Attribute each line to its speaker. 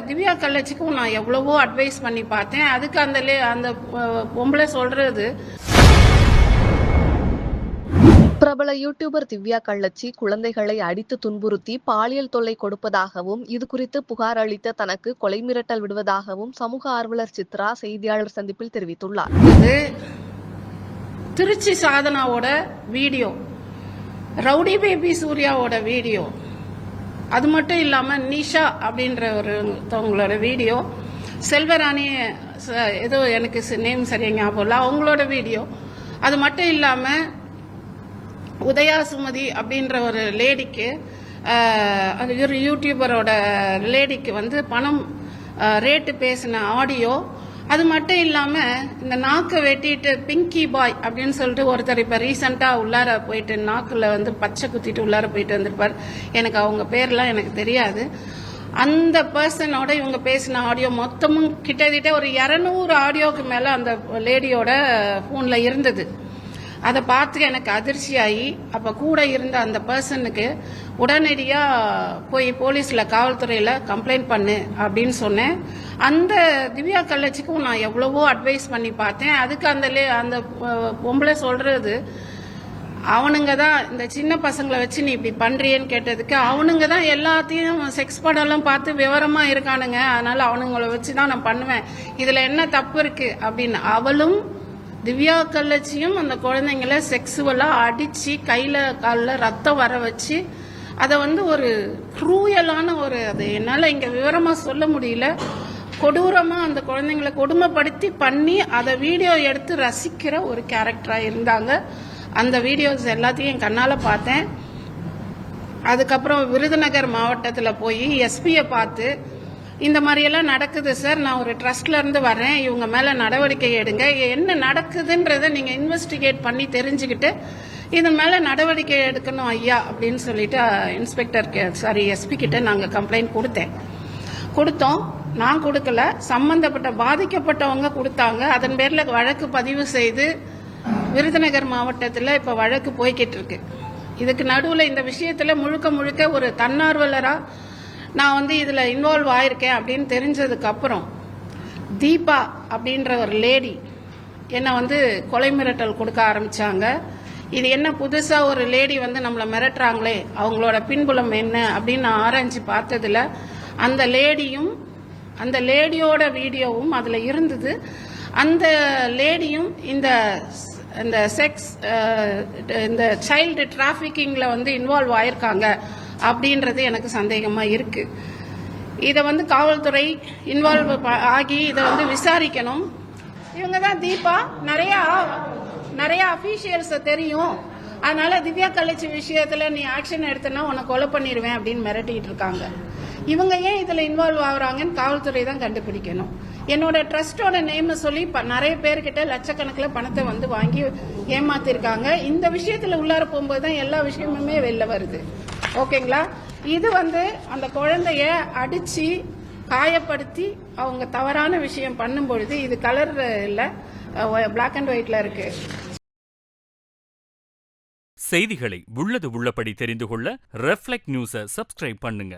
Speaker 1: திவ்யா கள்ளச்சிக்கும் நான் எவ்வளவோ அட்வைஸ் பண்ணி பார்த்தேன். அதுக்கு அந்த பொம்பளை சொல்றது,
Speaker 2: பிரபல யூடியூபர் திவ்யா கள்ளச்சி குழந்தைகளை அடித்து துன்புறுத்தி பாலியல் தொல்லை கொடுப்பதாகவும் இது குறித்து புகார் அளித்த தனக்கு கொலை மிரட்டல் விடுவதாகவும் சமூக ஆர்வலர் சித்ரா செய்தியாளர் சந்திப்பில் தெரிவித்துள்ளார்.
Speaker 1: இது திருச்சி சாதனாவோட வீடியோ, ரவுடி பேபி சூர்யாவோட வீடியோ, அது மட்டும் இல்லாம நிஷா அப்படின்ற ஒருத்தவங்களோட வீடியோ, செல்வராணி ஏதோ எனக்கு நேம் சரியா ஞாபகம் இல்லை, அவங்களோட வீடியோ, அது மட்டும் இல்லாம உதயா சுமதி அப்படின்ற ஒரு லேடிக்கு, ஒரு யூடியூபரோட லேடிக்கு வந்து பணம் ரேட்டு பேசின ஆடியோ, அது மட்டும் இல்லாம இந்த நாக்கை வெட்டிட்டு பிங்கி பாய் அப்படின்னு சொல்லிட்டு ஒருத்தர் இப்ப ரீசெண்டா உள்ளார போயிட்டு நாக்குல வந்து பச்சை குத்திட்டு உள்ளார போயிட்டு வந்திருப்பார். எனக்கு அவங்க பேர்லாம் எனக்கு தெரியாது. அந்த பர்சனோட இவங்க பேசின ஆடியோ மொத்தமும் கிட்டத்தட்ட ஒரு 200 ஆடியோக்கு மேல அந்த லேடியோட போன்ல இருந்தது. அதை பார்த்து எனக்கு அதிர்ச்சியாகி அப்ப கூட இருந்த அந்த பர்சனுக்கு உடனடியா போய் போலீஸ்ல காவல்துறையில கம்ப்ளைண்ட் பண்ணு அப்படின்னு சொன்னேன். அந்த திவ்யா கள்ளச்சிக்கும் நான் எவ்வளவோ அட்வைஸ் பண்ணி பார்த்தேன். அதுக்கு அந்த பொம்பளை சொல்றது, அவனுங்க தான் இந்த சின்ன பசங்களை வச்சு நீ இப்படி பண்றியன்னு கேட்டதுக்கு, அவனுங்க தான் எல்லாத்தையும் செக்ஸ் படம்லாம் பார்த்து விவரமா இருக்கானுங்க, அதனால அவனுங்களை வச்சுதான் நான் பண்ணுவேன், இதுல என்ன தப்பு இருக்கு அப்படின்னு. அவளும் திவ்யா கள்ளச்சியும் அந்த குழந்தைங்கள செக்ஸுவலா அடிச்சு கையில காலில் ரத்தம் வர வச்சு அதை வந்து ஒரு க்ரூயலான அது என்னால இங்க விவரமா சொல்ல முடியல, கொடூரமா அந்த குழந்தைங்களை கொடுமைப்படுத்தி பண்ணி அதை வீடியோ எடுத்து ரசிக்கிற ஒரு கேரக்டரா இருந்தாங்க. அந்த வீடியோஸ் எல்லாத்தையும் என் கண்ணால பார்த்தேன். அதுக்கப்புறம் விருதுநகர் மாவட்டத்தில் போய் எஸ்பியை பார்த்து, இந்த மாதிரியெல்லாம் நடக்குது சார், நான் ஒரு ட்ரஸ்ட்ல இருந்து வர்றேன், இவங்க மேல நடவடிக்கை எடுங்க, என்ன நடக்குதுன்றத நீங்க இன்வெஸ்டிகேட் பண்ணி தெரிஞ்சுக்கிட்டு இதன் மேல நடவடிக்கை எடுக்கணும் ஐயா அப்படின்னு சொல்லிட்டு எஸ்பி கிட்ட நாங்க கம்ப்ளைண்ட் கொடுத்தோம். நான் கொடுக்கல, சம்பந்தப்பட்ட பாதிக்கப்பட்டவங்க கொடுத்தாங்க. அதன் பேர்ல வழக்கு பதிவு செய்து விருதுநகர் மாவட்டத்தில் இப்ப வழக்கு போய்கிட்டு இருக்கு. இதுக்கு நடுவுல இந்த விஷயத்துல முழுக்க ஒரு தன்னார்வலரா நான் வந்து இதுல இன்வால்வ் ஆயிருக்கேன் அப்படின்னு தெரிஞ்சதுக்கு அப்புறம் தீபா அப்படின்ற ஒரு லேடி என்னை வந்து கொலை மிரட்டல் கொடுக்க ஆரம்பிச்சாங்க. இது என்ன புதுசா ஒரு லேடி வந்து நம்மளை மிரட்டுறாங்களே, அவங்களோட பின்புலம் என்ன அப்படின்னு நான் ஆராய்ச்சி பார்த்ததுல அந்த லேடியும் அந்த லேடியோட வீடியோவும் அதுல இருந்தது. அந்த லேடியும் இந்த செக்ஸ் இந்த சைல்டு டிராபிகிங்ல வந்து இன்வால்வ் ஆயிருக்காங்க அப்படின்றது எனக்கு சந்தேகமா இருக்கு. இதை வந்து காவல்துறை இன்வால்வ் ஆகி இதை வந்து விசாரிக்கணும். இவங்க தான் தீபா, நிறைய அபிஷியல்ஸ் தெரியும், அதனால திவ்யா கள்ளச்சி விஷயத்துல நீ ஆக்ஷன் எடுத்தனா உன்னை கொலை பண்ணிடுவேன் அப்படின்னு மிரட்டிட்டு இருக்காங்க. இவங்க ஏன் இதுல இன்வால்வ் ஆகுறாங்கன்னு காவல்துறை தான் கண்டுபிடிக்கணும். என்னோட ட்ரஸ்டோட நேம் சொல்லி நிறைய பேர்கிட்ட லட்சக்கணக்கில் பணத்தை வந்து வாங்கி ஏமாத்திருக்காங்க. இந்த விஷயத்துல உள்ளார போகும்போது தான் எல்லா விஷயமுமே வெளில வருது. ஓகேங்களா? இது வந்து அந்த குழந்தைய அடிச்சு காயப்படுத்தி அவங்க தவறான விஷயம் பண்ணும் பொழுது, இது கலர் இல்ல, பிளாக் அண்ட் ஒயிட்ல இருக்கு.
Speaker 3: செய்திகளை உள்ளது உள்ளபடி தெரிந்து கொள்ள ரெஃப்ளெக்ட் நியூஸை சப்ஸ்கிரைப் பண்ணுங்க.